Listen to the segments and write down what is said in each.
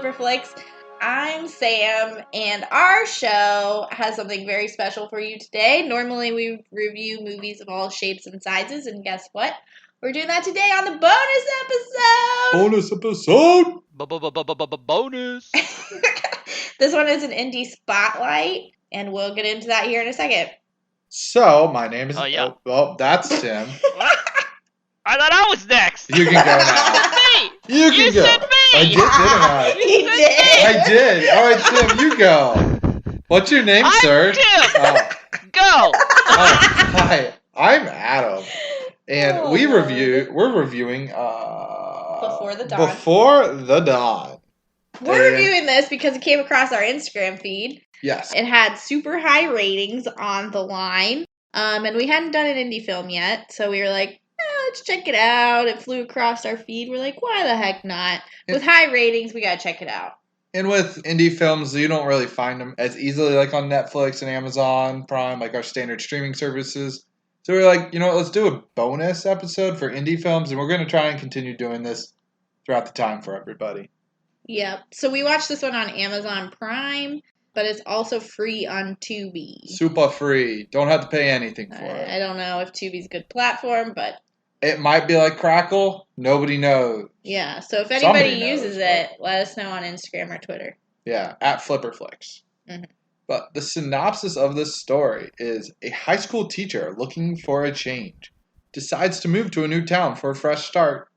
Flix. I'm Sam, and our show has something very special for you today. Normally, we review movies of all shapes and sizes, and guess what? We're doing that today on the bonus episode! Bonus! This one is an indie spotlight, and we'll get into that here in a second. So, my name is... yeah. well, that's Tim. What? I thought I was next! You can go now. Me! You can go. said me! I did, didn't I? He did! I did. All right, Tim, you go. What's your name, sir? Tim! Go! Hi, I'm Adam. And we're reviewing... Before the Dawn. Before the Dawn. We're reviewing this because it came across our Instagram feed. Yes. It had super high ratings on the line. And we hadn't done an indie film yet, so we were like, let's check it out. It flew across our feed. We're like, why the heck not? With high ratings, we gotta check it out. And with indie films, you don't really find them as easily like on Netflix and Amazon Prime, like our standard streaming services. So we're like, you know what, let's do a bonus episode for indie films, and we're going to try and continue doing this throughout the time for everybody. Yep. So we watched this one on Amazon Prime, but it's also free on Tubi. Super free. Don't have to pay anything for it. I don't know if Tubi's a good platform, but... It might be like Crackle. Nobody knows. Yeah, so if anybody uses it, let us know on Instagram or Twitter. Yeah, at Flipperflix. Mm-hmm. But the synopsis of this story is a high school teacher looking for a change decides to move to a new town for a fresh start.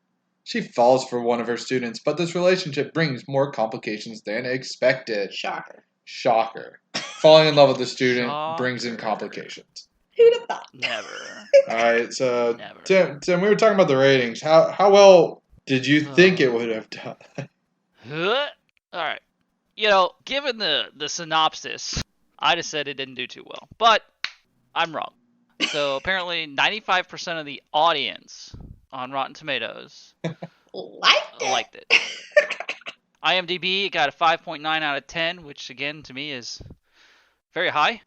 She falls for one of her students, but this relationship brings more complications than expected. Shocker. Falling in love with the student brings in complications. Who'd have thought? Never. Alright, so Tim, we were talking about the ratings. How well did you think it would have done? Alright. You know, given the synopsis, I just said it didn't do too well. But I'm wrong. So apparently 95% of the audience on Rotten Tomatoes liked it. IMDb got a 5.9 out of 10, which again to me is very high.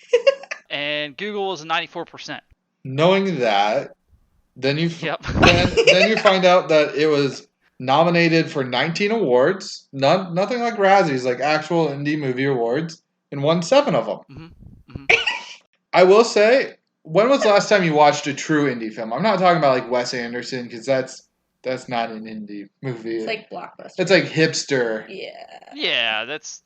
And Google was a 94%. Knowing that, then you then you find out that it was nominated for 19 awards, nothing like Razzies, like actual indie movie awards, and won 7 of them. Mm-hmm. I will say, when was the last time you watched a true indie film? I'm not talking about like Wes Anderson, because that's not an indie movie. It's like Blockbuster. It's like hipster. Yeah, that's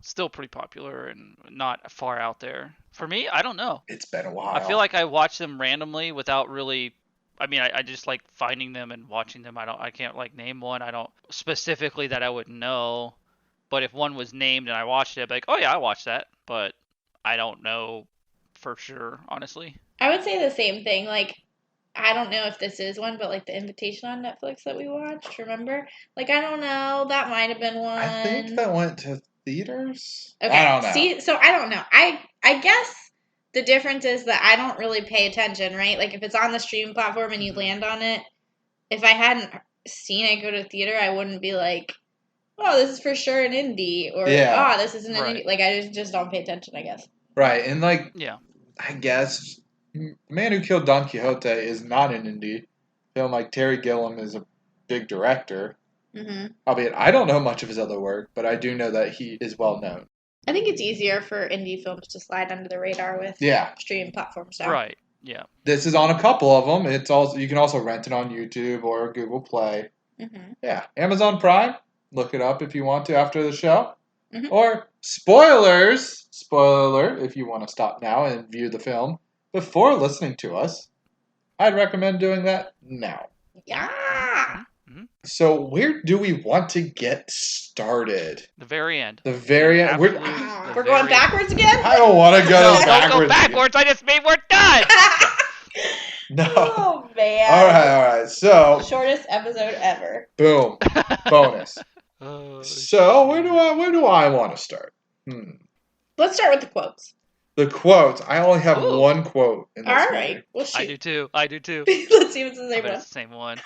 still pretty popular and not far out there. For me, I don't know. It's been a while. I feel like I watch them randomly without really. I mean, I just like finding them and watching them. I can't like name one. I don't specifically that I would know. But if one was named and I watched it, I'd be like, oh yeah, I watched that. But I don't know for sure, honestly. I would say the same thing. Like, I don't know if this is one, but like the Invitation on Netflix that we watched, remember? Like, I don't know. That might have been one. I think that went to theaters. Okay. I don't know. See, so I don't know. I guess the difference is that I don't really pay attention, right? Like, if it's on the streaming platform and you land on it, if I hadn't seen it go to theater, I wouldn't be like, oh, this is for sure an indie, or, oh, this isn't an indie. Like, I just don't pay attention, I guess. Right, and like, I guess The Man Who Killed Don Quixote is not an indie film. Like, Terry Gilliam is a big director. Mm-hmm. Albeit, I don't know much of his other work, but I do know that he is well known. I think it's easier for indie films to slide under the radar with streaming platforms now. Right, yeah. This is on a couple of them. It's also you can also rent it on YouTube or Google Play. Mm-hmm. Yeah, Amazon Prime. Look it up if you want to after the show. Mm-hmm. Or spoilers. Spoiler alert, if you want to stop now and view the film before listening to us, I'd recommend doing that now. Yeah. Mm-hmm. So where do we want to get started? The very end. The very end. We're going backwards again? I don't want to go backwards. Don't go backwards. I just mean we're done. No. Oh, man. All right. So. Shortest episode ever. Boom. Bonus. So where do I want to start? Let's start with the quotes. The quotes. I only have one quote in this All right. movie. Well, shoot. I do too. Let's see if it's the same one. It's the same one.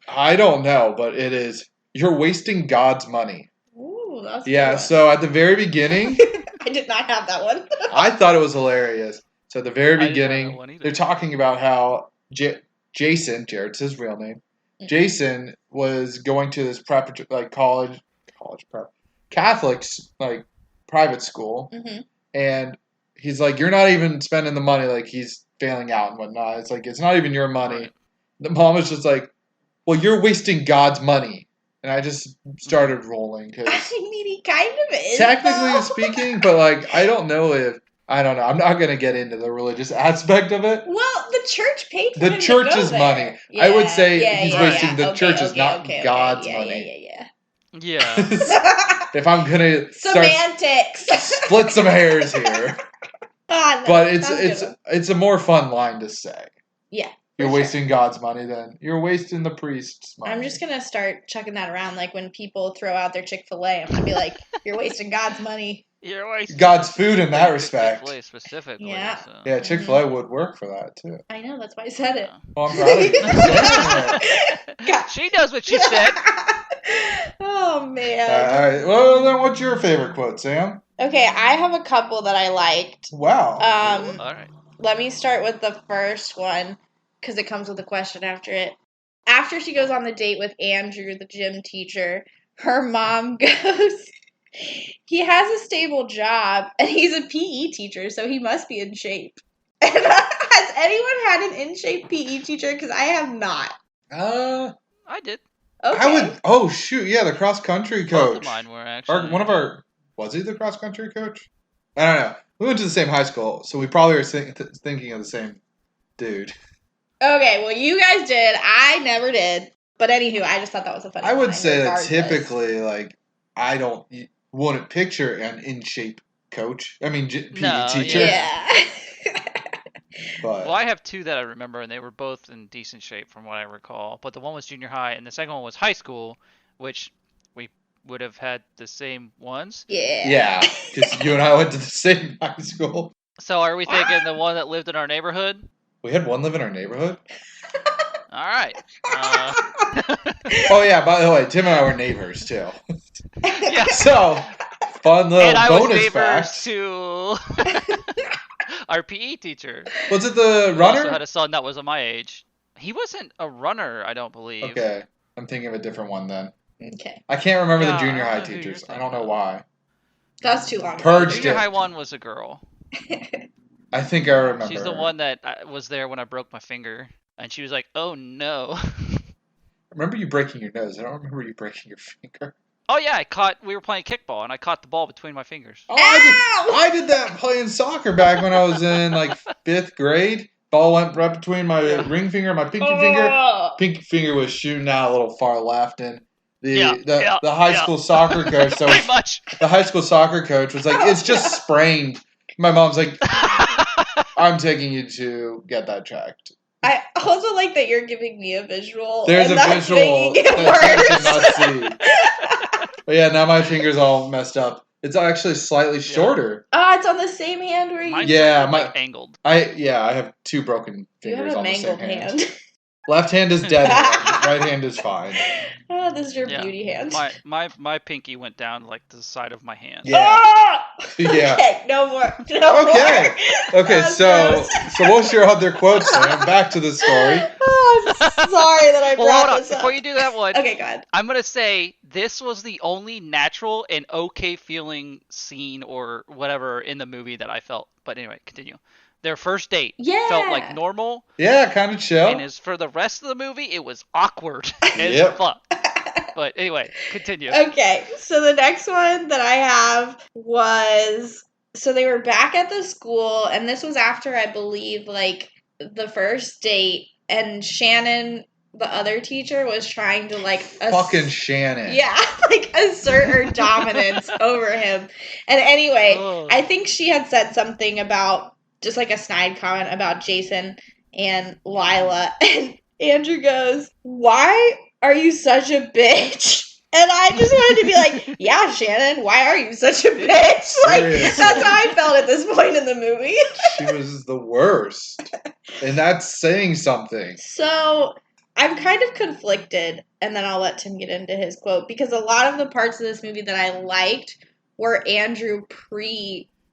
I don't know, but it is. You're wasting God's money. Ooh, that's so at the very beginning. I did not have that one. I thought it was hilarious. So at the very beginning, they're talking about how Jason, Jared's his real name, Jason was going to this college college prep, Catholics, like private school, Mm-hmm. and he's like, "You're not even spending the money." Like he's failing out and whatnot. It's like it's not even your money. Right. The mom was just like, "Well, you're wasting God's money," and I just started rolling because I mean, he kind of is. technically though. speaking, but like I don't know. I'm not gonna get into the religious aspect of it. Well, the church paid for The him to church's go there. money. I would say he's yeah. wasting the Okay, church's, okay, not okay, God's okay. money. Yeah. If I'm gonna start Semantics. split some hairs here, Ah, no, but that was good. it's a more fun line to say. Yeah, You're for wasting God's money, then you're wasting the priest's money. I'm just gonna start chucking that around, like when people throw out their Chick-fil-A. I'm gonna be like, "You're wasting God's money." You're wasting God's food in that Chick-fil-A respect. specifically. Yeah. So. Yeah, Chick-fil-A would work for that too. I know, that's why I said it. Well, I'm proud of you for saying it. God. She knows what she said. Oh All man. right. Well, then, what's your favorite quote, Sam? Okay, I have a couple that I liked. Wow. All right. Let me start with the first one because it comes with a question after it. After she goes on the date with Andrew, the gym teacher, her mom goes, "He has a stable job and he's a PE teacher, so he must be in shape." And has anyone had an in shape PE teacher? Because I have not. I did. Okay. I would. Oh shoot! Yeah, the cross country Both coach. of mine were actually. Was he the cross country coach? I don't know. We went to the same high school, so we probably are thinking of the same dude. Okay, well, you guys did. I never did. But anywho, I just thought that was a funny I would line, say that regardless. typically, like, wouldn't picture an in shape coach. I mean, PE No, teacher. Yeah. But Well, I have two that I remember, and they were both in decent shape from what I recall. But the one was junior high, and the second one was high school, which we would have had the same ones. yeah, because you and I went to the same high school. So are we thinking the one that lived in our neighborhood? We had one live in our neighborhood. All right. Oh yeah, by the way, Tim and I were neighbors too. Yeah. So fun little And I was bonus neighbors fact. to our PE teacher. Was it the Who also runner? had a son that was my age. He wasn't a runner, I don't believe. Okay, I'm thinking of a different one then. Okay. I can't remember the Yeah, junior I high don't know who you're teachers. I don't know thinking why. That's too long. Purged Junior it. high one was a girl. I think I remember. She's the one that was there when I broke my finger, and she was like, "Oh no." I remember you breaking your nose. I don't remember you breaking your finger. Oh yeah, we were playing kickball, and I caught the ball between my fingers. Oh, Ow! I did that playing soccer back when I was in like 5th grade. Ball went right between my ring finger and my pinky finger. Oh. Pinky finger was shooting out a little far left, and Yeah, the high school soccer coach. So Pretty much. the high school soccer coach was like, "It's just sprained." My mom's like, "I'm taking you to get that checked." I also like that you're giving me a visual. There's and a that's visual making it that Tim worse. cannot see. But yeah, now my finger's all messed up. It's actually slightly shorter. Oh, it's on the same hand where you. Mine's Yeah, like angled. I have 2 broken You fingers have a on the same mangled hand. hand. Left hand is dead hand. Right hand is fine. Oh, this is your Yeah. beauty hand. My pinky went down like the side of my hand. Yeah. Ah! Yeah. Okay, no more. No Okay. more. Okay, That's so gross. what's your other quote, Sam? Back to the story. Oh, I'm sorry that I Well, brought hold on. this up. Before you do that one, Okay, go ahead. I'm gonna say this was the only natural and okay feeling scene or whatever in the movie that I felt. But anyway, continue. Their first date felt like Yeah. normal, Yeah, kind of chill. and as for the rest of the movie, it was awkward as Yep. fuck. But anyway, continue. Okay, so the next one that I have was so they were back at the school, and this was after I believe like the first date, and Shannon, the other teacher, was trying to like Fucking Shannon. yeah, like assert her dominance over him. And anyway, Ugh. I think she had said something about just like a snide comment about Jason and Lila, and Andrew goes, "Why are you such a bitch?" And I just wanted to be like, "Yeah, Shannon, why are you such a bitch?" Like, Seriously. that's how I felt at this point in the movie. She was the worst. And that's saying something. So I'm kind of conflicted, and then I'll let Tim get into his quote, because a lot of the parts of this movie that I liked were Andrew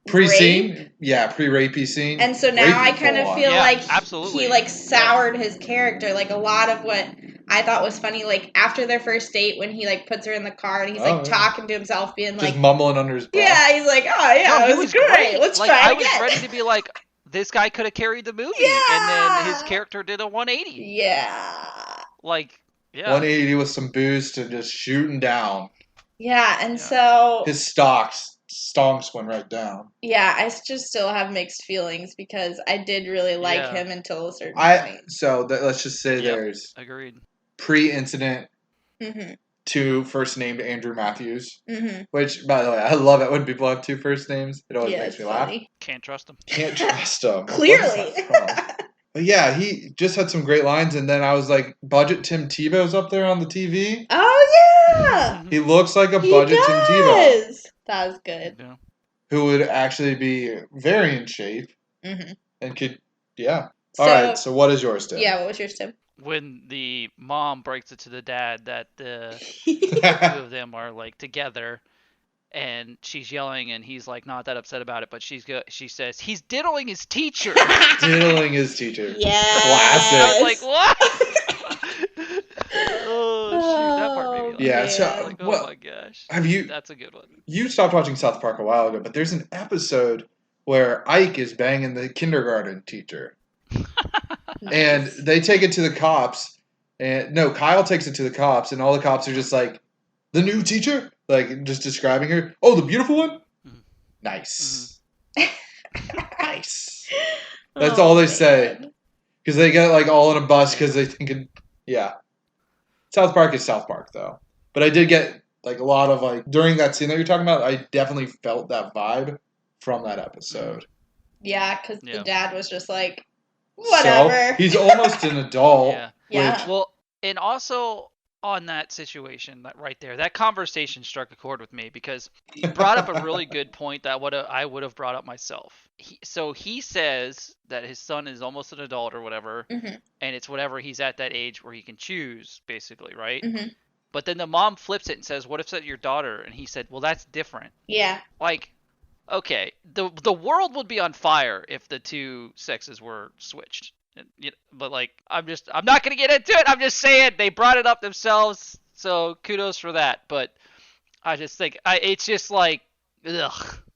Pre-scene? Yeah, pre-rapey scene. And so now I Rapey kind full of on. feel Yeah, like absolutely. he like soured his character. Like a lot of what I thought was funny, like after their first date when he like puts her in the car and he's like talking to himself, being Just like mumbling under his breath. yeah, he's like, oh yeah, No, he it was great. Let's like, try it I again. was ready to be like, this guy could have carried the movie, and then his character did a 180. Yeah. Like, yeah. 180 with some boost and just shooting down. Yeah, and so his stonks went right down. Yeah, I just still have mixed feelings because I did really like him until a certain point. So let's just say there's agreed pre-incident Mm-hmm. 2 first named Andrew Matthews, Mm-hmm. which, by the way, I love it when people have 2 first names. It always makes me funny. laugh. Can't trust him. Can't trust him. Clearly. But yeah, he just had some great lines, and then I was like, budget Tim Tebow's up there on the TV. Oh yeah, he looks like a budget Tim Tebow. That was good. Yeah. Who would actually be very in shape and could, All right. So what is yours, Tim? Yeah, what was yours, Tim? When the mom breaks it to the dad that the two of them are like together, and she's yelling, and he's like not that upset about it, but she says he's diddling his teacher. Diddling his teacher. Yeah. Classic. I was like, what? Oh shoot, that part made me laugh. Yeah. So, like, oh my gosh. That's a good one. You stopped watching South Park a while ago, but there's an episode where Ike is banging the kindergarten teacher. And they take it to the cops. And no, Kyle takes it to the cops, and all the cops are just like, the new teacher? Like, just describing her. Oh, the beautiful one? Mm-hmm. Nice. Mm-hmm. Nice. That's all they say. Because they get, like, all in a bus because they think, South Park is South Park, though. But I did get, like, a lot of, like, during that scene that you're talking about, I definitely felt that vibe from that episode. Yeah, because the dad was just like, whatever. So, he's almost an adult. Yeah. Well, and also on that situation, that right there, that conversation struck a chord with me because he brought up a really good point that I would have brought up myself. So he says that his son is almost an adult or whatever, and it's whatever he's at that age where he can choose, basically, right? Mm-hmm. But then the mom flips it and says, "What if that's your daughter?" And he said, "Well, that's different." Yeah. Like, okay, the world would be on fire if the two sexes were switched. But like, I'm not gonna get into it. I'm just saying they brought it up themselves, so kudos for that. But I just think it's just like, the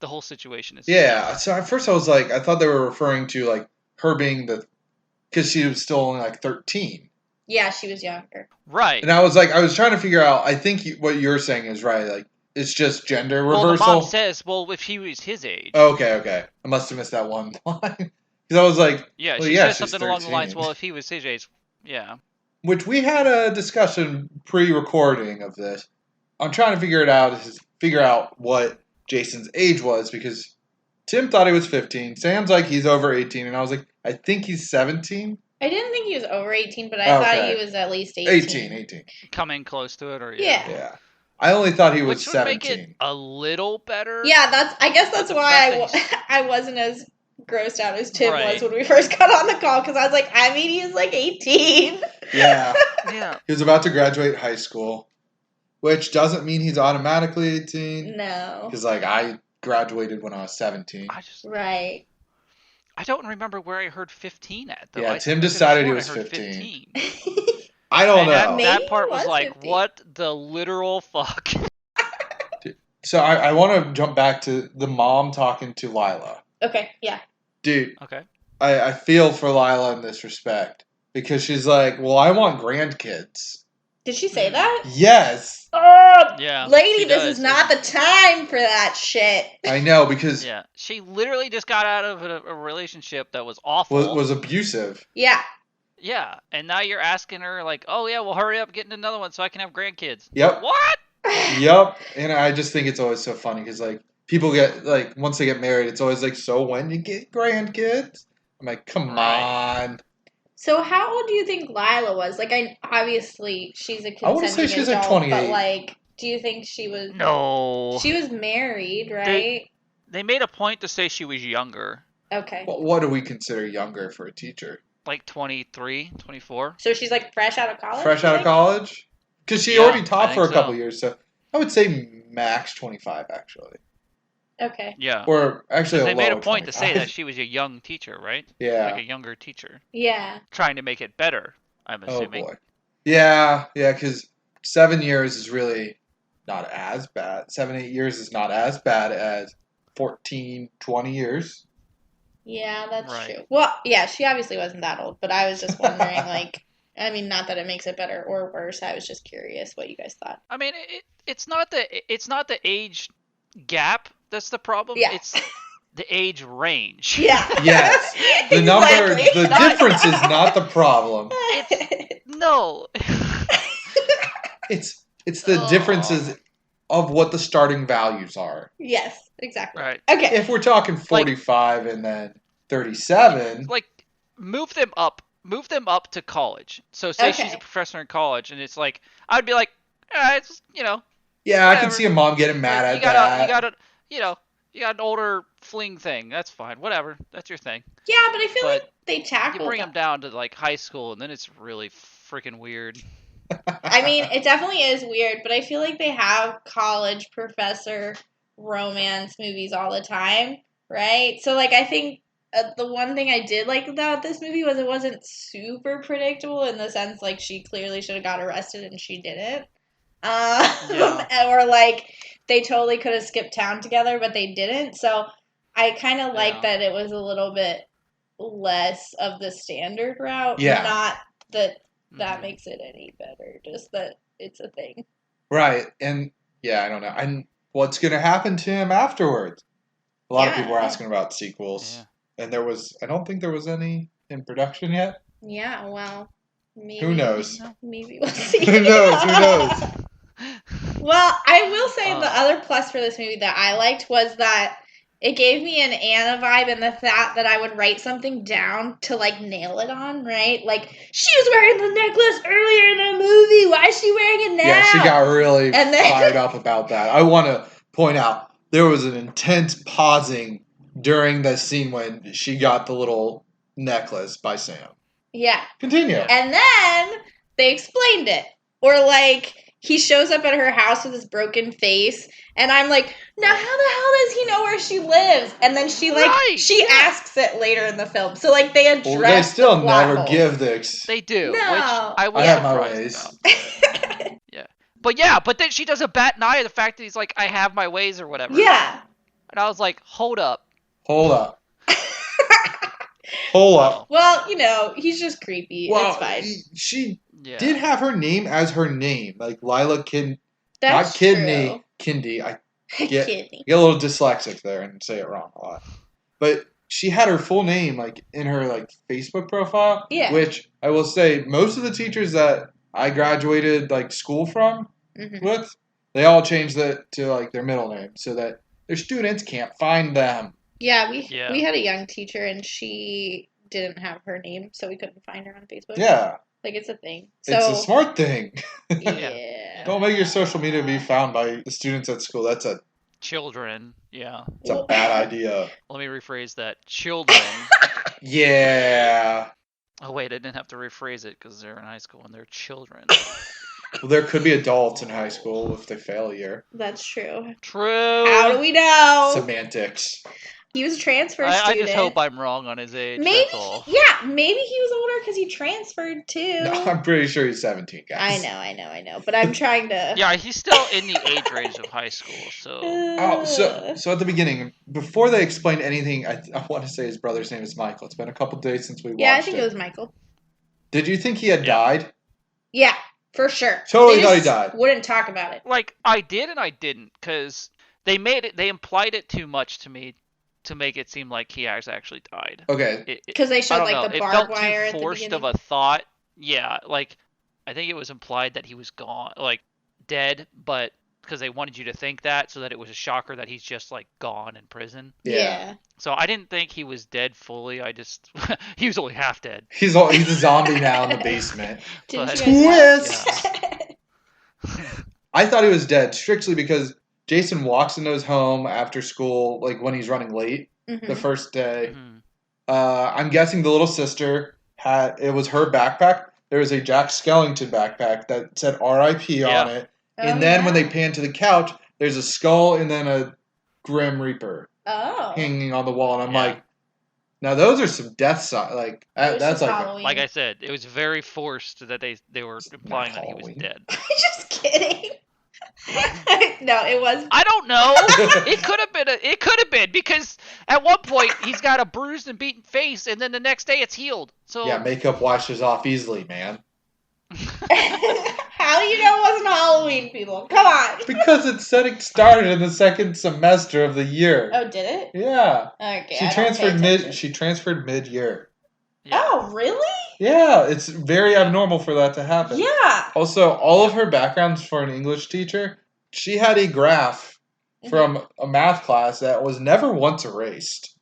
whole situation is. Yeah. So at first I was like, I thought they were referring to like her being because she was still only like 13. Yeah, she was younger. Right. And I was trying to figure out. I think what you're saying is right. Like, it's just gender reversal. Well, the mom says, "Well, if he was his age." Okay. I must have missed that one line. Because I was like, she says something 13. along the lines, well, if he was his age, yeah. Which we had a discussion pre-recording of this. I'm trying to figure out what Jason's age was, because Tim thought he was 15. Sam's like he's over 18, and I was like, I think he's 17. I didn't think he was over 18, but I thought he was at least 18. 18. Coming close to it, or yeah. I only thought he was 17. Which would make it a little better. Yeah, I guess that's why I wasn't as grossed out as Tim was when we first got on the call, because I was like, I mean, he's like 18. Yeah. Yeah. He was about to graduate high school, which doesn't mean he's automatically 18. No. Because, like, I graduated when I was 17. Right. I don't remember where I heard 15 at, though. Yeah, Tim decided he was 15. I don't know. That part was like, 15. What the literal fuck? So I want to jump back to the mom talking to Lila. Okay, yeah. Dude. Okay. I feel for Lila in this respect. Because she's like, well, I want grandkids. Did she say that? Yes. Oh, yeah, lady, this is not the time for that shit. I know, because... Yeah, she literally just got out of a relationship that was awful. Was abusive. Yeah. Yeah, and now you're asking her, like, oh, yeah, well, hurry up, get into another one so I can have grandkids. Yep. What? Yep. And I just think it's always so funny, because, like, people get, like, once they get married, it's always like, so when you get grandkids? I'm like, come on. So how old do you think Lila was? Like, obviously she's a consenting I want to say she's adult, like 28. but like, do you think she was? No. She was married, right? They made a point to say she was younger. Okay. Well, what do we consider younger for a teacher? Like 23, 24. So she's like fresh out of college? Fresh out of college? Because she already taught for a couple years, so I would say max 25, actually. Okay. Yeah. Or actually, they made a point 25. to say that she was a young teacher, right? Yeah. Like a younger teacher. Yeah. Trying to make it better, I'm assuming. Oh boy. Yeah, because 7 years is really not as bad. 7, 8 years is not as bad as 14, 20 years. Yeah, that's Right. true. Well, yeah, she obviously wasn't that old, but I was just wondering, like, I mean, not that it makes it better or worse. I was just curious what you guys thought. I mean, it's not the age gap that's the problem. Yeah. It's the age range. Yeah. Yes. The number, Exactly. the difference is not the problem. No. It's the differences of what the starting values are. Yes, exactly. Right. Okay. If we're talking 45 and then 37, Like, move them up to college. So say she's a professor in college, and it's like, I'd be like, it's, yeah, whatever. I can see a mom getting mad at that. You got an older fling thing. That's fine. Whatever. That's your thing. Yeah, but I feel like they tackle. You bring them down to like high school, and then it's really freaking weird. I mean, it definitely is weird, but I feel like they have college professor romance movies all the time, right? So, like, I think the one thing I did like about this movie was it wasn't super predictable in the sense, like, she clearly should have got arrested and she didn't. Or, like, they totally could have skipped town together, but they didn't. So, I kind of like that it was a little bit less of the standard route. Yeah. Not that makes it any better, just that it's a thing. Right. And yeah, I don't know. And what's going to happen to him afterwards? A lot of people were asking about sequels. Yeah. And I don't think there was any in production yet. Yeah, well, maybe. Who knows? Maybe we'll see. Who knows? Well, I will say the other plus for this movie that I liked was that it gave me an Anna vibe in the fact that I would write something down to, like, nail it on, right? Like, she was wearing the necklace earlier in the movie. Why is she wearing it now? Yeah, she got really fired up about that. I want to point out there was an intense pausing during the scene when she got the little necklace by Sam. Yeah. Continue. And then they explained it. Or, like, he shows up at her house with his broken face, and I'm like, now how the hell does he know where she lives? And then she, like, asks it later in the film. So, like, they address they still the plot never hole. give the... They do, No. which I have my ways. But then she does a bat an eye at the fact that he's like, I have my ways or whatever. Yeah. And I was like, hold up. Well, you know, he's just creepy. It's fine. She did have her name as her name, like Lila That's not Kidney, true. Kindy. I get a little dyslexic there and say it wrong a lot. But she had her full name like in her like Facebook profile, which I will say most of the teachers that I graduated like school from with, they all changed that to like their middle name so that their students can't find them. Yeah, we had a young teacher and she didn't have her name, so we couldn't find her on Facebook. Yeah. Like, it's a thing. It's a smart thing. Yeah. Don't make your social media be found by the students at school. That's a... Children, yeah. It's a bad idea. Let me rephrase that. Children. Yeah. Oh, wait, I didn't have to rephrase it because they're in high school and they're children. Well, there could be adults in high school if they fail a year. That's true. True. How do we know? Semantics. He was a transfer student. I just hope I'm wrong on his age. Maybe, that's all. yeah, maybe he was older because he transferred too. No, I'm pretty sure he's 17, guys. I know. But I'm trying to... Yeah, he's still in the age range of high school, so... So at the beginning, before they explained anything, I want to say his brother's name is Michael. It's been a couple days since we watched it. Yeah, I think it was Michael. Did you think he had died? Yeah, for sure. Totally thought he died. Wouldn't talk about it. Like, I did and I didn't, because they implied it too much to me to make it seem like he has actually died. Okay. Because they showed like the barbed wire at the beginning. It felt too forced of a thought. Yeah, like I think it was implied that he was gone, like dead, but because they wanted you to think that, so that it was a shocker that he's just like gone in prison. Yeah. So I didn't think he was dead fully. I just he was only half dead. He's a zombie now in the basement. Twist. I thought he was dead strictly because Jason walks into his home after school, like when he's running late the first day. I'm guessing the little sister it was her backpack. There was a Jack Skellington backpack that said R.I.P. on it. And then when they pan to the couch, there's a skull and then a Grim Reaper hanging on the wall. And I'm like, Now those are some death signs. Like It was that's just like Halloween. Like I said, it was very forced that they were implying that he was Halloween. dead. Just kidding. No, it was. I don't know. It could have been. It could have been because at one point he's got a bruised and beaten face, and then the next day it's healed. So yeah, makeup washes off easily, man. How do you know it wasn't Halloween, people? Come on. Because it said it started in the second semester of the year. Oh, did it? Yeah. Okay. She I don't pay attention. She transferred mid-year. yeah. Oh, really? Yeah, it's very abnormal for that to happen. Yeah. Also, all of her backgrounds for an English teacher, she had a graph from a math class that was never once erased.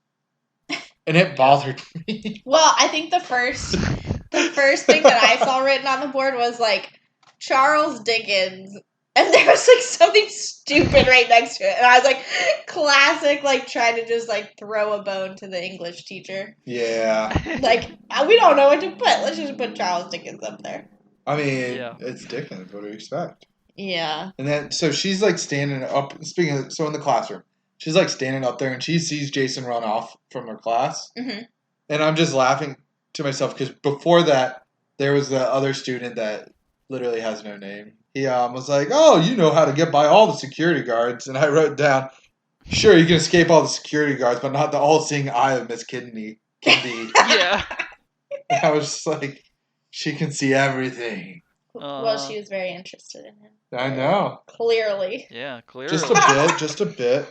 And it bothered me. Well, I think the first thing that I saw written on the board was like Charles Dickens, and there was like something stupid right next to it, and I was like, classic, like trying to just like throw a bone to the English teacher. Yeah. Like we don't know what to put. Let's just put Charles Dickens up there. I mean, Yeah. it's Dickens. What do you expect? Yeah. And then, so she's like standing up, speaking of, so in the classroom, she's like standing up there and she sees Jason run off from her class. Mm-hmm. And I'm just laughing to myself because before that, there was the other student that literally has no name. He was like, oh, you know how to get by all the security guards. And I wrote down, sure, you can escape all the security guards, but not the all-seeing eye of Miss Kidney. Yeah. And I was just like, she can see everything. Well, she was very interested in him. I know. Clearly. Yeah, clearly. Just a bit.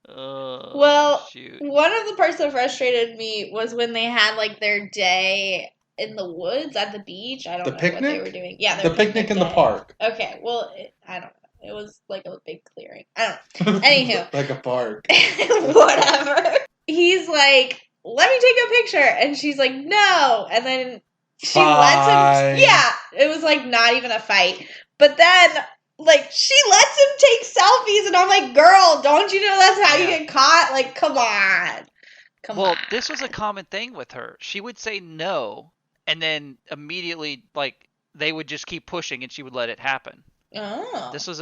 Well, shoot. one of the parts that frustrated me was when they had like their day in the woods at the beach. I don't The know picnic? what they were doing. Yeah, The picnic in the day. park. Okay, well, I don't know. It was like a big clearing. I don't know. Anywho. Like a park. Whatever. He's like, let me take a picture. And she's like, no. And then she lets him. Yeah, it was like not even a fight. But then, like, she lets him take selfies. And I'm like, girl, don't you know that's how you get caught? Like, come on. Well, this was a common thing with her. She would say no, and then immediately, like, they would just keep pushing, and she would let it happen. Oh. This was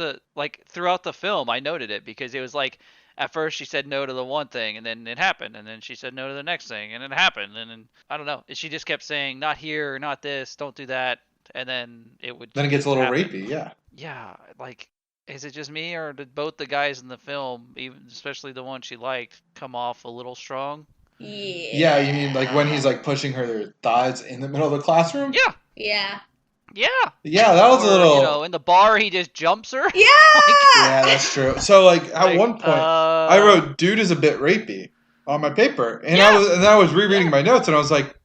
throughout the film, I noted it, because it was like, at first she said no to the one thing, and then it happened, and then she said no to the next thing, and it happened, and then, I don't know, she just kept saying, not here, not this, don't do that, and then it would Then it gets a little happen. rapey, yeah. Yeah, like, is it just me, or did both the guys in the film, even especially the one she liked, come off a little strong? Yeah. Yeah, you mean like when he's like pushing her thighs in the middle of the classroom? Yeah. Yeah. Yeah. Yeah, that was a little. You know, in the bar, he just jumps her. Yeah. Yeah, that's true. So like at one point, I wrote "dude is a bit rapey" on my paper, and I was rereading my notes, and I was like,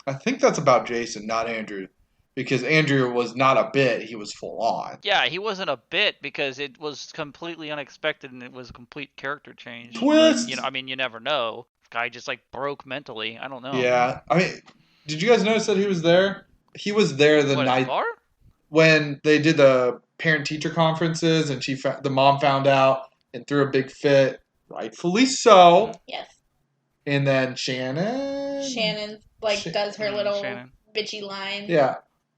I think that's about Jason, not Andrew, because Andrew was not a bit; he was full on. Yeah, he wasn't a bit because it was completely unexpected, and it was a complete character change. Twist. But, you know, I mean, you never know. Guy just like broke mentally. I don't know. Yeah, I mean, did you guys notice that he was there? He was there the night bar? When they did the parent-teacher conferences, and the mom found out and threw a big fit, rightfully so. Yes. And then Shannon does her little Shannon. bitchy line. Yeah.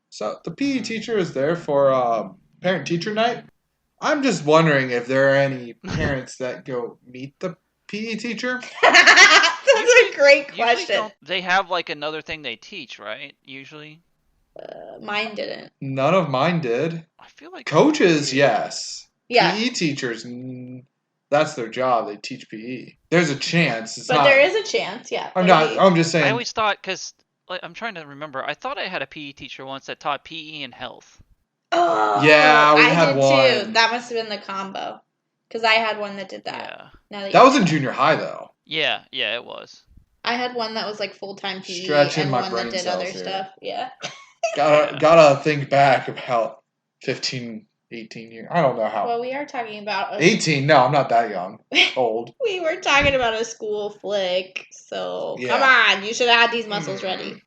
So the PE teacher is there for parent-teacher night. I'm just wondering if there are any parents that go meet the PE teacher. That's a great question. They have like another thing they teach, right? Usually. Mine didn't. None of mine did. I feel like Coaches, yes. Yeah. PE teachers, that's their job. They teach PE. There's a chance. There is a chance, yeah. I'm just saying. I always thought, because I'm trying to remember, I thought I had a PE teacher once that taught PE and health. Oh, yeah, we had did one. Too. That must have been the combo. Because I had one that did that. Yeah. That was in junior high, though. Yeah, it was. I had one that was like full-time PE Stretching and my one brain that did cells other here. stuff. Yeah. Gotta think back about 15, 18 years. I don't know how. Well, we are talking about 18? No, I'm not that young. Old. We were talking about a school flick, so Yeah. come on, you should have had these muscles ready.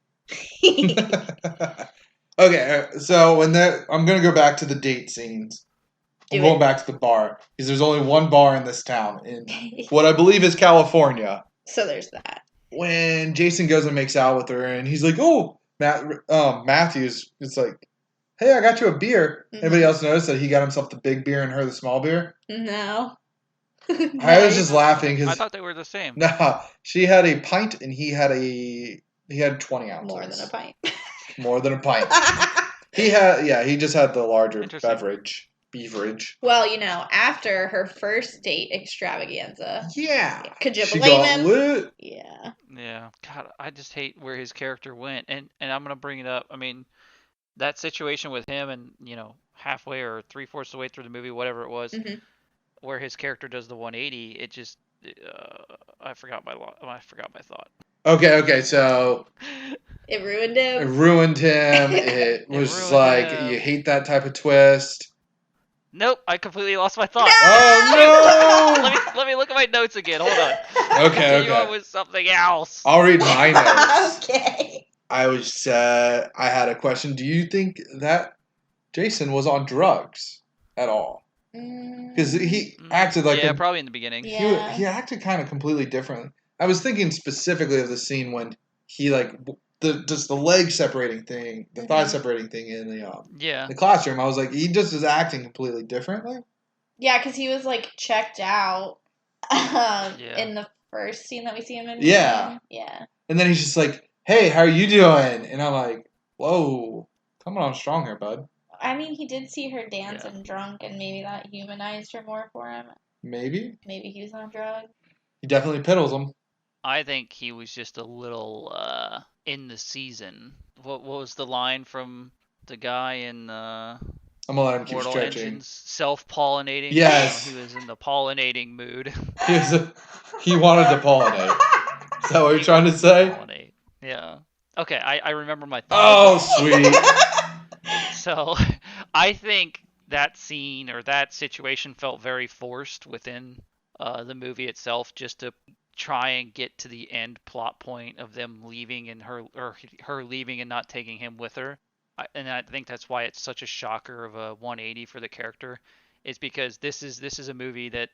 Okay, so I'm gonna go back to the date scenes. I'm going back to the bar because there's only one bar in this town in what I believe is California. So there's that. When Jason goes and makes out with her, and he's like, "Oh, Matthews," it's like, "Hey, I got you a beer." Mm-hmm. Anybody else notice that he got himself the big beer and her the small beer? No. I was just laughing I because thought they were the same. nah, she had a pint and he had 20 ounces. More than a pint. More than a pint. He just had the larger Interesting. beverage. Well, after her first date extravaganza. Yeah. Could you She blame got him? lit. Yeah. Yeah. God, I just hate where his character went. And I'm going to bring it up. I mean, that situation with him and, halfway or 3/4 of the way through the movie, whatever it was, Mhm. where his character does the 180, it just, I forgot my thought. Okay, so It ruined it him. ruined him. It was just like, ruined him. you hate that type of twist. Nope, I completely lost my thought. Oh, no! Let me look at my notes again. Hold on. Okay. Continue on with something else. I'll read my notes. Okay. I had a question. Do you think that Jason was on drugs at all? Because he acted like probably in the beginning. Yeah. He acted kind of completely differently. I was thinking specifically of the scene when he just the leg separating thing, the thigh separating thing in the classroom. I was like, he just is acting completely differently. Yeah, because he was like checked out in the first scene that we see him in. Yeah. Yeah. And then he's just like, "Hey, how are you doing?" And I'm like, "Whoa, coming on strong here, bud." I mean, he did see her dancing drunk, and maybe that humanized her more for him. Maybe. Maybe he was on drugs. He definitely piddles him. I think he was just a little in the season. What was the line from the guy in I'm gonna let him keep Mortal stretching. Engines? Self-pollinating. Yes. He was in the pollinating mood. He wanted to pollinate. Is that what you're trying to say? Pollinate. Yeah. Okay, I remember my Oh, thought. sweet. So, I think that scene or that situation felt very forced within the movie itself, just to try and get to the end plot point of them leaving and her leaving and not taking him with her. And I think that's why it's such a shocker of a 180 for the character, is because this is a movie that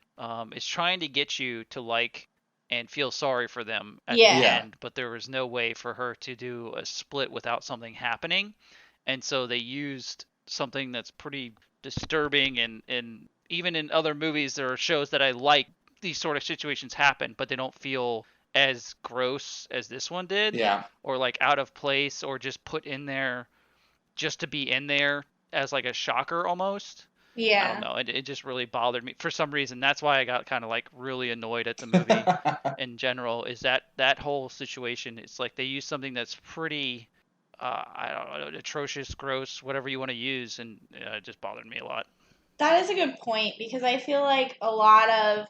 is trying to get you to like and feel sorry for them at the end, but there was no way for her to do a split without something happening. And so they used something that's pretty disturbing, and even in other movies there are shows that I like, these sort of situations happen, but they don't feel as gross as this one did. Yeah. Or like out of place, or just put in there just to be in there as like a shocker almost. Yeah. I don't know. It just really bothered me for some reason. That's why I got kind of like really annoyed at the movie in general, is that whole situation. It's like they use something that's pretty, I don't know, atrocious, gross, whatever you want to use, and it just bothered me a lot. That is a good point, because I feel like a lot of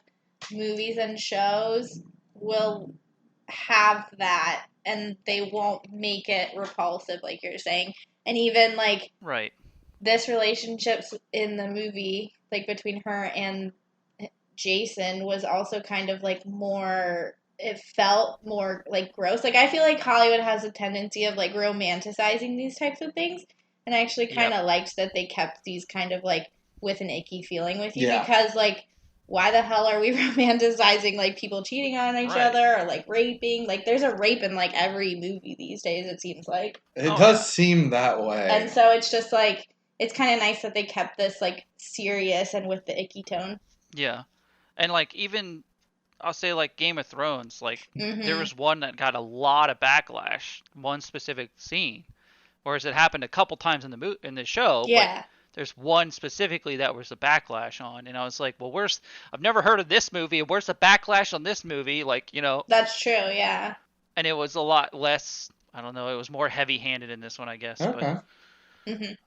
movies and shows will have that, and they won't make it repulsive like you're saying. And even like right, this relationship in the movie, like between her and Jason, was also kind of like more, it felt more like gross. Like I feel like Hollywood has a tendency of like romanticizing these types of things, and I actually kind of liked that they kept these kind of like with an icky feeling with you, because like, why the hell are we romanticizing like people cheating on each other or like raping? Like there's a rape in like every movie these days, it seems like. It does seem that way. And so it's just like, it's kind of nice that they kept this like serious and with the icky tone. Yeah. And like, even I'll say like Game of Thrones, like there was one that got a lot of backlash, one specific scene, whereas it happened a couple times in the show. Yeah. But there's one specifically that was a backlash on, and I was like, well, I've never heard of this movie. Where's the backlash on this movie? Like, That's true, yeah. And it was a lot less, I don't know, it was more heavy-handed in this one, I guess. Okay. But,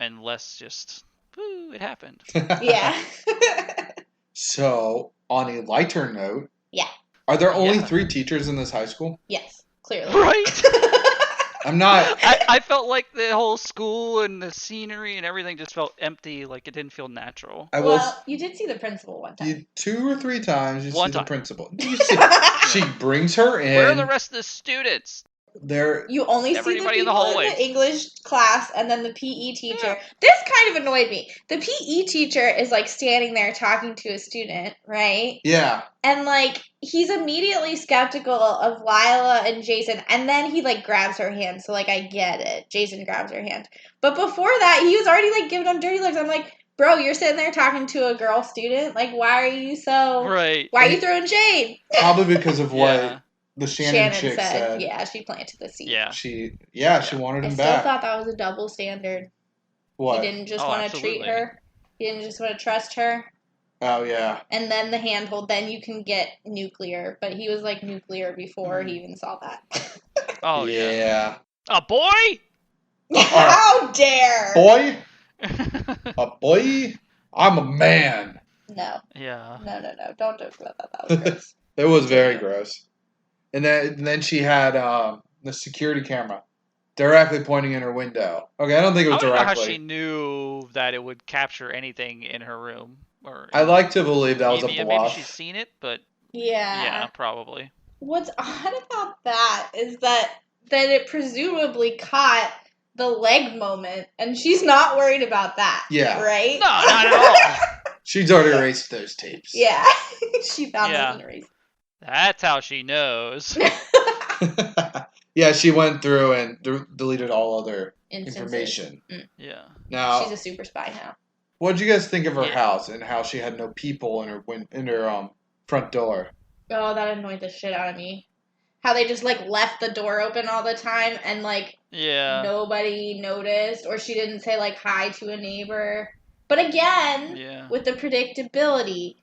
and less just, woo, it happened. Yeah. So, on a lighter note, yeah. Are there only 3 teachers in this high school? Yes, clearly. Right? I'm not. I felt like the whole school and the scenery and everything just felt empty. Like it didn't feel natural. Well, you did see the principal one time. 2 or 3 times you see the principal. She Yeah. brings her in. Where are the rest of the students? You only see the people in the English class and then the PE teacher. Yeah. This kind of annoyed me. The PE teacher is like standing there talking to a student, right? Yeah. And like he's immediately skeptical of Lila and Jason, and then he like grabs her hand. So like I get it. Jason grabs her hand. But before that, he was already like giving them dirty looks. I'm like, bro, you're sitting there talking to a girl student. Like, why are you so? Right. Why are you throwing shade? Probably because of what Yeah. the Shannon chick said. said. Yeah, she planted the seed. Yeah. She wanted I him still back. thought that was a double standard. What? He didn't just Oh, want to absolutely. treat her. He didn't just want to trust her. Oh, yeah. And then the handhold, then you can get nuclear. But he was like nuclear before he even saw that. Oh, yeah. Yeah. A boy? How dare! Boy? A boy? I'm a man. No. Yeah. No. Don't joke about that. That was gross. It was very gross. And then she had the security camera directly pointing in her window. Okay, I don't think it was I don't know how directly. she knew that it would capture anything in her room. Or I like to believe that was a bluff. Maybe she's seen it, but Yeah. yeah, probably. What's odd about that is that it presumably caught the leg moment, and she's not worried about that. Yeah. Right? No, not at all. She's already erased those tapes. Yeah. She found those and erased. That's how she knows. Yeah, she went through and deleted all other Instances. information. Yeah. Now, she's a super spy now. what did you guys think of her house and how she had no people in her front door? Oh, that annoyed the shit out of me. How they just like left the door open all the time and like nobody noticed, or she didn't say like hi to a neighbor. But again, with the predictability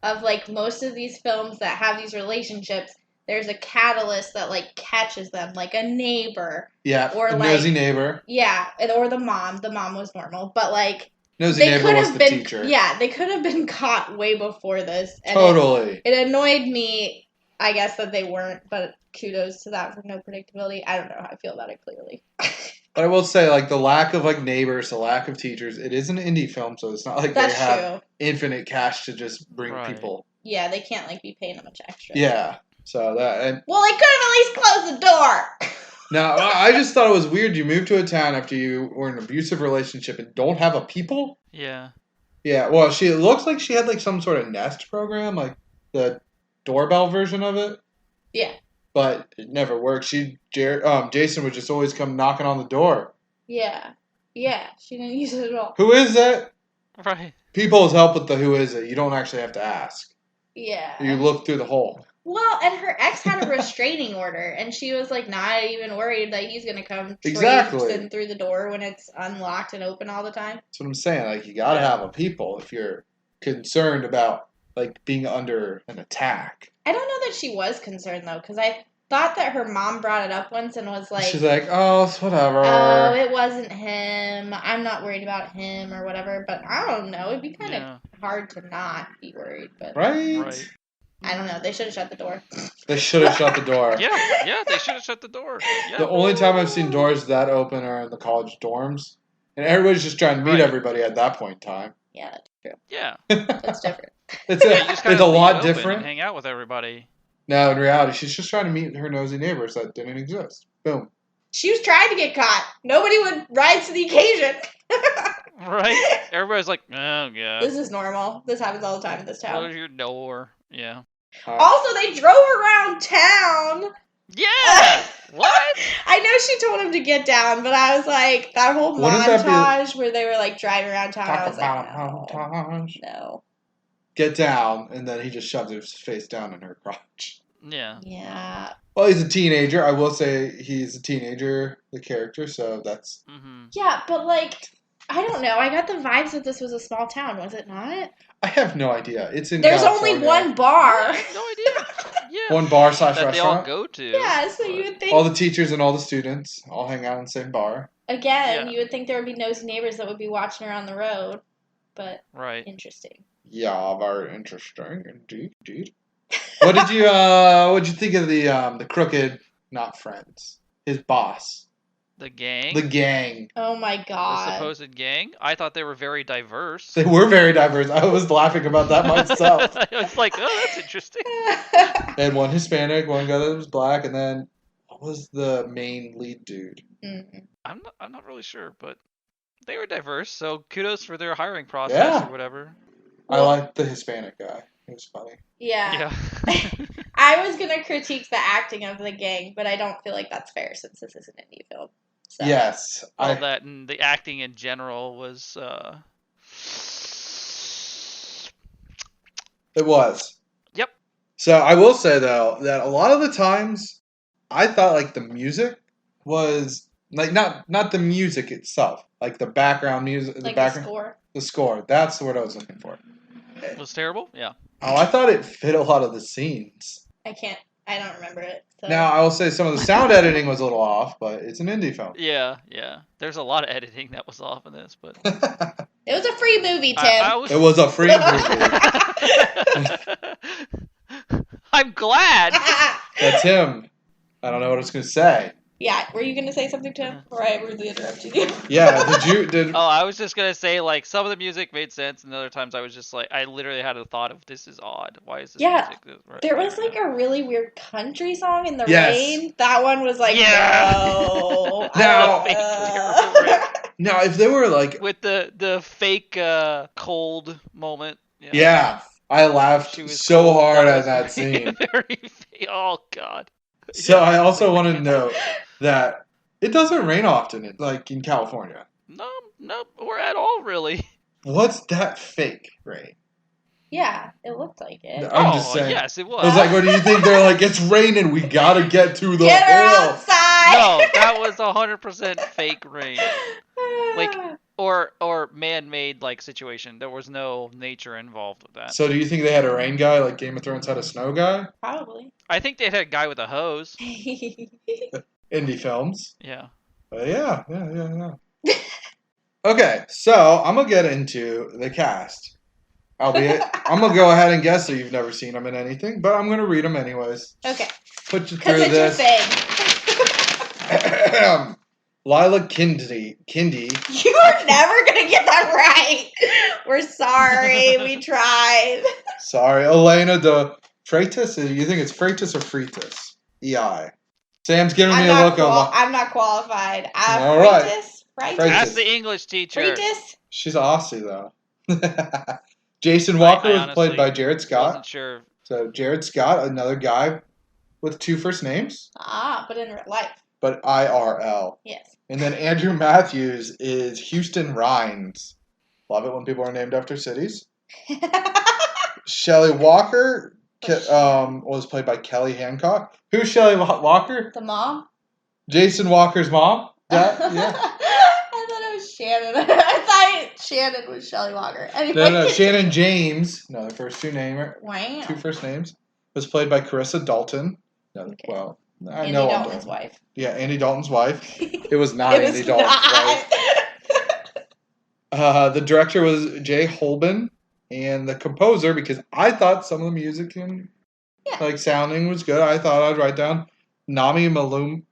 of like most of these films that have these relationships, there's a catalyst that like catches them, like a neighbor. Yeah, or a like nosy neighbor. Yeah, or the mom. The mom was normal, but like nosy neighbor was the teacher. Yeah, they could have been caught way before this. And totally. It annoyed me, I guess, that they weren't, but kudos to that for no predictability. I don't know how I feel about it clearly. But I will say, like, the lack of, like, neighbors, the lack of teachers, it is an indie film, so it's not like they have infinite cash to just bring people. Yeah, they can't, like, be paying them much extra. Yeah, so that... And, well, they could have at least closed the door! Now, I just thought it was weird you moved to a town after you were in an abusive relationship and don't have a people? Yeah. Yeah, well, it looks like she had, like, some sort of Nest program, like the doorbell version of it. Yeah. But it never worked. Jason would just always come knocking on the door. Yeah. Yeah, she didn't use it at all. Who is it? Right. People's help with the who is it. You don't actually have to ask. Yeah. You look through the hole. Well, and her ex had a restraining order, and she was, like, not even worried that he's going to come traipsing through the door when it's unlocked and open all the time. That's what I'm saying. Like, you gotta have a people if you're concerned about, like, being under an attack. I don't know that she was concerned, though, because I thought that her mom brought it up once and was like... She's like, oh, it's whatever. Oh, it wasn't him. I'm not worried about him or whatever, but I don't know. It'd be kind of hard to not be worried, but... Right? I don't know. They should have shut the door. They should have shut the door. Yeah, they should have shut the door. Yeah. The only time I've seen doors that open are in the college dorms. And everybody's just trying to meet everybody at that point in time. Yeah, that's true. Yeah. That's different. It's a lot different. Hang out with everybody. No, in reality, she's just trying to meet her nosy neighbors that didn't exist. Boom. She was trying to get caught. Nobody would rise to the occasion. Right? Everybody's like, oh, yeah. This is normal. This happens all the time in this town. Close your door. Yeah. Also, they drove around town. Yeah! What? I know she told him to get down, but I was like, that whole montage where they were like driving around town, I was like, no. Get down, and then he just shoved his face down in her crotch. Yeah. Yeah. Well, he's a teenager. I will say he's a teenager, the character, so that's... Mm-hmm. Yeah, but like, I don't know. I got the vibes that this was a small town, was it not? I have no idea. It's in There's California. only one bar. No idea. Yeah. One bar / that restaurant. They all go to. Yeah, so you would think... All the teachers and all the students all hang out in the same bar. Again, you would think there would be nosy neighbors that would be watching her on the road, but interesting. Yeah, very interesting indeed. What did you think of the crooked, not friends, his boss? The gang? The gang. Oh my god. The supposed gang? I thought they were very diverse. They were very diverse. I was laughing about that myself. I was like, oh, that's interesting. They had one Hispanic, one guy that was black, and then what was the main lead dude? Mm-hmm. I'm not really sure, but they were diverse, so kudos for their hiring process or whatever. I liked the Hispanic guy. It was funny. Yeah. I was going to critique the acting of the gang, but I don't feel like that's fair since this is an indie film. So. Yes. All that and the acting in general was It was. Yep. So I will say though that a lot of the times I thought like the music was like not the music itself, like the background music, Like the the background, score. the score. That's the word I was looking for. Was terrible? Yeah. Oh, I thought it fit a lot of the scenes. I don't remember it. So. Now I will say some of the sound editing was a little off, but it's an indie film. Yeah. There's a lot of editing that was off in this, but It was a free movie, Tim. It was a free movie. I'm glad. That's him. I don't know what I was gonna say. Yeah, were you gonna say something, Tim? Or I rudely interrupted you? Yeah, did Oh, I was just gonna say like some of the music made sense, and other times I was just like, I literally had a thought of this is odd. Why is this music? There was like a really weird country song in the Yes. rain. That one was like, Yeah. no. Now- Now, Now if they were like with the fake cold moment. yeah, I laughed She was so cold, hard at was that very- scene. oh god. So Yeah, I also like- want to note that it doesn't rain often, like in California. No, or at all really. What's that fake rain? Yeah, it looked like it. I'm just saying. Yes, it was. I was like, what do you think? They're like, it's raining. We gotta get to the Get her hill. outside! No, that was 100% fake rain. Like, or man-made like situation. There was no nature involved with that. So do you think they had a rain guy like Game of Thrones had a snow guy? Probably. I think they had a guy with a hose. Indie films. Yeah. Yeah. Okay, so I'm gonna get into the cast. Albeit, I'm gonna go ahead and guess that you've never seen them in anything, but I'm gonna read them anyways. Okay. Put you Because through it's your this. thing. Lila Kindy. You are never going to get that right. We're sorry. We tried. Sorry, Elena de Freitas. You think it's Freitas or Freitas? EI. Sam's giving me a look of. I'm not qualified. All right. Freitas? Freitas. Ask the English teacher. Freitas? She's Aussie though. Jason Walker I was honestly played by Jared Scott. Wasn't sure. So Jared Scott, another guy with two first names, But in real life. but IRL. Yes. And then Andrew Matthews is Houston Rhines. Love it when people are named after cities. Shelley Walker was played by Kelly Hancock. Who's Shelley Walker? The mom? Jason Walker's mom? Yeah. I thought it was Shannon. I thought Shannon was Shelley Walker. Anyway. No, Shannon James. No, the first two Wow. two first names. Was played by Carissa Dalton. No, Okay. well, I Andy know Dalton's wife. Yeah, Andy Dalton's wife. It was not It was Andy Dalton's wife. not. The director was Jay Holben, and the composer, because I thought some of the music and like sounding was good, I thought I'd write down Nami Malamad.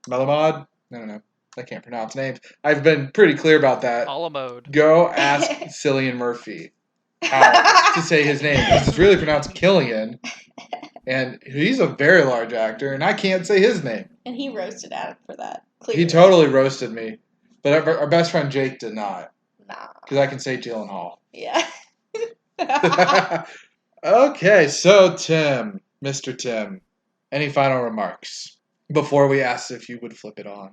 I don't know. I can't pronounce names. I've been pretty clear about that. A la mode. Go ask Cillian Murphy how to say his name, because it's really pronounced Killian, and he's a very large actor, and I can't say his name. And he roasted Adam for that. He Clearly. totally roasted me, but our best friend Jake did not, Nah. because I can say Gyllenhaal. Yeah. Okay, so Tim, Mr. Tim, any final remarks before we ask if you would flip it on?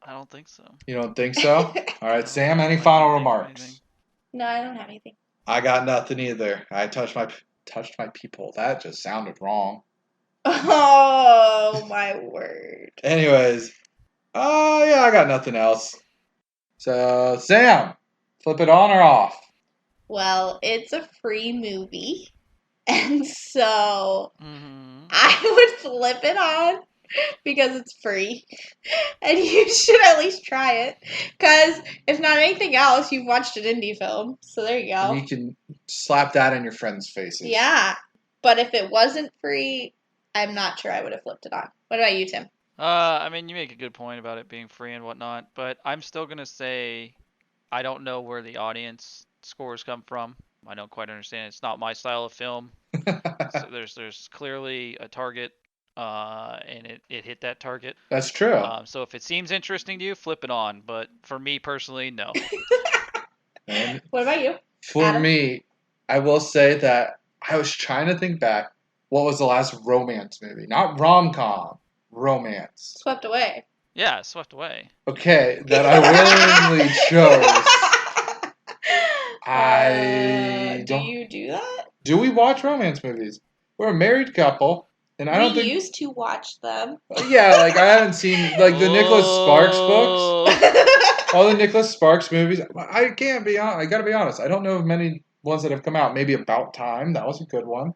I don't think so. You don't think so? All right, Sam, any final remarks? No, I don't have anything. I got nothing either. I touched my people. That just sounded wrong. Oh, my word. Anyways, yeah, I got nothing else. So, Sam, flip it on or off? Well, it's a free movie. And so Mm-hmm. I would flip it on because it's free. And you should at least try it. Because if not anything else, you've watched an indie film. So there you go. You can slap that in your friends' faces. Yeah. But if it wasn't free, I'm not sure I would have flipped it on. What about you, Tim? I mean, you make a good point about it being free and whatnot, but I'm still gonna say I don't know where the audience scores come from. I don't quite understand. It's not my style of film. So there's clearly a target, and it hit that target. That's true. So if it seems interesting to you, flip it on. But for me personally, no. And What about you? for Adam? me, I will say that I was trying to think back. What was the last romance movie? Not rom-com. Romance. Swept away. Yeah, Swept Away. Okay, that I willingly chose. I Do don't. you do that? Do we watch romance movies? We're a married couple, and I don't We think. used to watch them. Yeah, like I haven't seen like the Nicholas Sparks books. Oh. All the Nicholas Sparks movies. I can't be honest. I gotta be honest. I don't know of many ones that have come out. Maybe About Time. That was a good one.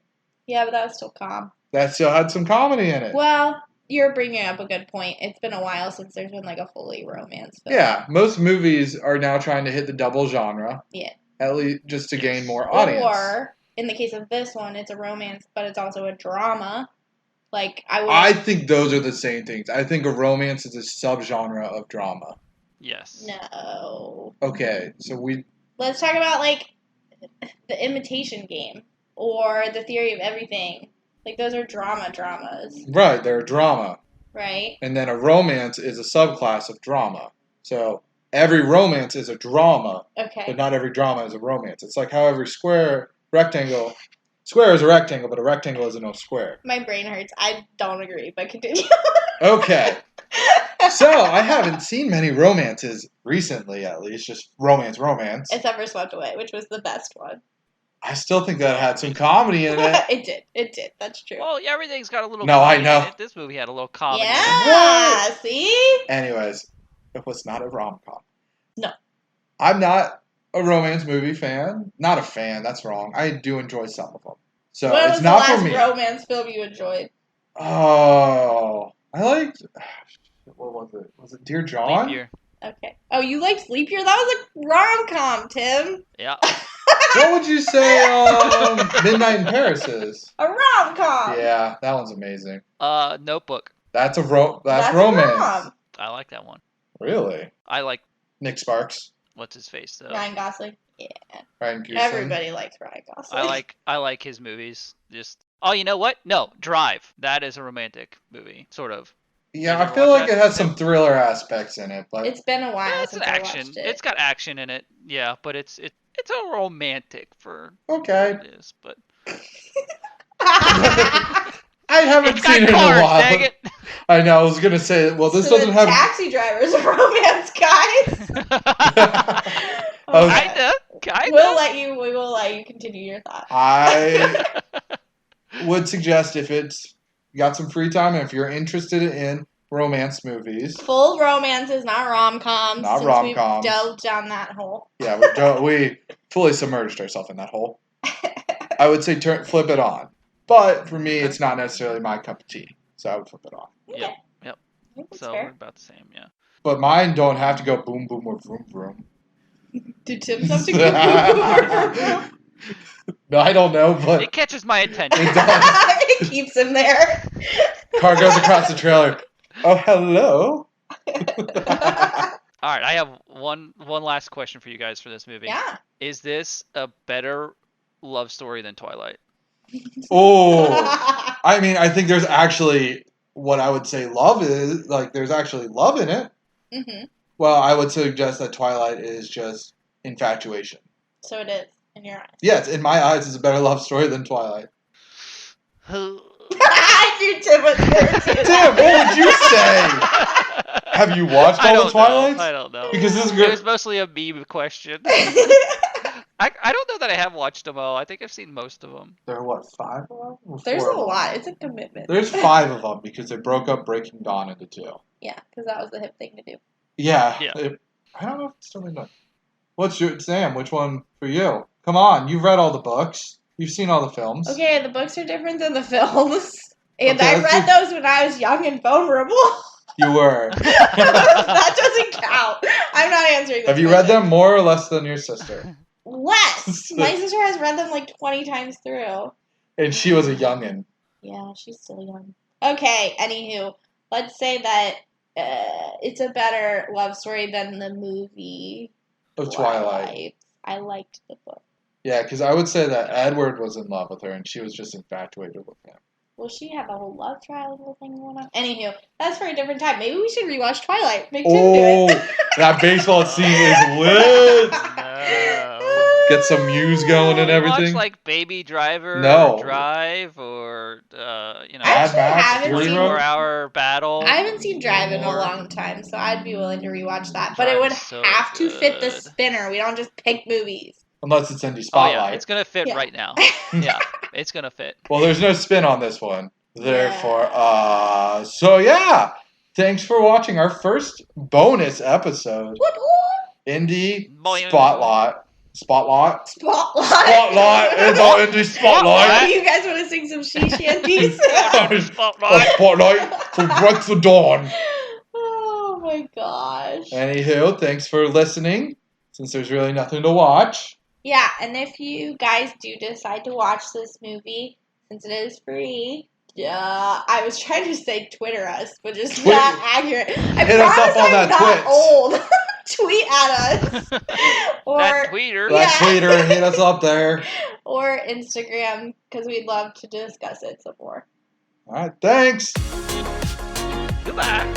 Yeah, but that was still calm. That still had some comedy in it. Well, you're bringing up a good point. It's been a while since there's been like a fully romance film. Yeah, most movies are now trying to hit the double genre. Yeah. At least just to gain more audience. Or in the case of this one, it's a romance, but it's also a drama. Like I think those are the same things. I think a romance is a subgenre of drama. Yes. No. Okay, so Let's talk about like The Imitation Game or The Theory of Everything. Like those are dramas. Right, they're a drama. Right? And then a romance is a subclass of drama. So every romance is a drama, Okay. but not every drama is a romance. It's like how every square is a rectangle, but a rectangle isn't a square. My brain hurts. I don't agree, but continue. Okay. So, I haven't seen many romances recently, at least. Just romance. Except for Swept Away, which was the best one. I still think that had some comedy in it. It did. That's true. Well, yeah, everything's got a little No, comedy I know. in it. This movie had a little comedy in it. Yeah, see? Anyways, it was not a rom-com. No. I'm not a romance movie fan. Not a fan, that's wrong. I do enjoy some of them. So, What it's was not the for me. last romance film you enjoyed? Oh, I liked... What was it? Was it Dear John? Leap year. Okay. Oh, you liked Leap Year? That was a rom-com, Tim. Yeah. What would you say Midnight in Paris is? A rom-com. Yeah, that one's amazing. Notebook. That's That's romance. a rom. I like that one. Really? I like Nick Sparks, what's his face though. Ryan Gosling. Yeah. Ryan Gosling. Everybody likes Ryan Gosling. I like his movies. Just you know what? No, Drive. That is a romantic movie, sort of. Yeah, You I ever feel watch like that? it has some thriller aspects in it, but It's been a while It's since action. I watched it. It's got action in it. Yeah, but it's a romantic for okay. what it is, but I haven't it's got seen it in a cars, while. dang it. I know. I was gonna say, well, this So doesn't the have. Taxi Driver's a romance, guys. Okay. Kinda. We will let you continue your thought. I would suggest if it's you got some free time and if you're interested in romance movies. Full romances, not rom-coms. Not since rom-coms. We've delved down that hole. Yeah, we fully submerged ourselves in that hole. I would say flip it on. But for me, it's not necessarily my cup of tea. So I would flip it on. Yep. I think that's So fair. we're about the same, yeah. But mine don't have to go boom, boom, or vroom, vroom. Do Tim's have to go boom? No, I don't know, but It catches my attention. it does. It keeps him there. Car goes across the trailer. Oh, hello. All right, I have one last question for you guys for this movie. Yeah. Is this a better love story than Twilight? Oh, I mean, I think there's actually what I would say love is like there's actually love in it. Mm-hmm. Well, I would suggest that Twilight is just infatuation. So it is in your eyes. Yes, in my eyes, it's a better love story than Twilight. I knew Tim was going to. Tim, what would you say? Have you watched all the Twilights? I don't know. Because this is It good. was mostly a meme question. I don't know that I have watched them all. I think I've seen most of them. There are what, 5 of them? Or There's 4 a of them? lot. It's a commitment. There's 5 of them because they broke up Breaking Dawn into 2. Yeah, because that was the hip thing to do. Yeah. Yeah. I don't know if it's still been done. Sam, which one for you? Come on, you've read all the books. You've seen all the films. Okay, the books are different than the films. And Okay, I read those when I was young and vulnerable. You were. That doesn't count. I'm not answering this Have you read question. them more or less than your sister? Less. My sister has read them like 20 times through. And she was a youngin. Yeah, she's still young. Okay, anywho, let's say that it's a better love story than the movie Of Twilight. I liked the book. Yeah, because I would say that Edward was in love with her and she was just infatuated with him. Well, she had the whole love triangle thing going on. Anywho, that's for a different time. Maybe we should rewatch Twilight. Make Tim do it. That baseball scene is lit. No. Get some muse going and everything. Watch like Baby Driver, No. or Drive, or I Mad actually Max, haven't Fury seen. Road? 24-hour battle. I haven't seen Drive in a Or- long time, so I'd be willing to rewatch that. But it Drive would is so have to fit the good. spinner. We don't just pick movies. Unless it's Indie Oh Spotlight. yeah, it's gonna fit Yeah. right now. Yeah, it's gonna fit. Well, there's no spin on this one. Therefore, so yeah. Thanks for watching our first bonus episode. What? Indie Boing. Spotlight. Spotlight? Spotlight. Spotlight! It's our Indie Spotlight! Oh, you guys want to sing some she shanties? Spotlight. Spotlight for Break for Dawn. Oh my gosh. Anywho, thanks for listening. Since there's really nothing to watch. Yeah, and if you guys do decide to watch this movie, since it is free, I was trying to say Twitter us, but it's not accurate. I Hit us up promise on I'm that not Twitch. old. Tweet at us. Or That tweeter. That Yeah. tweeter, hit us up there. or Instagram, because we'd love to discuss it some more. Alright, thanks. Goodbye.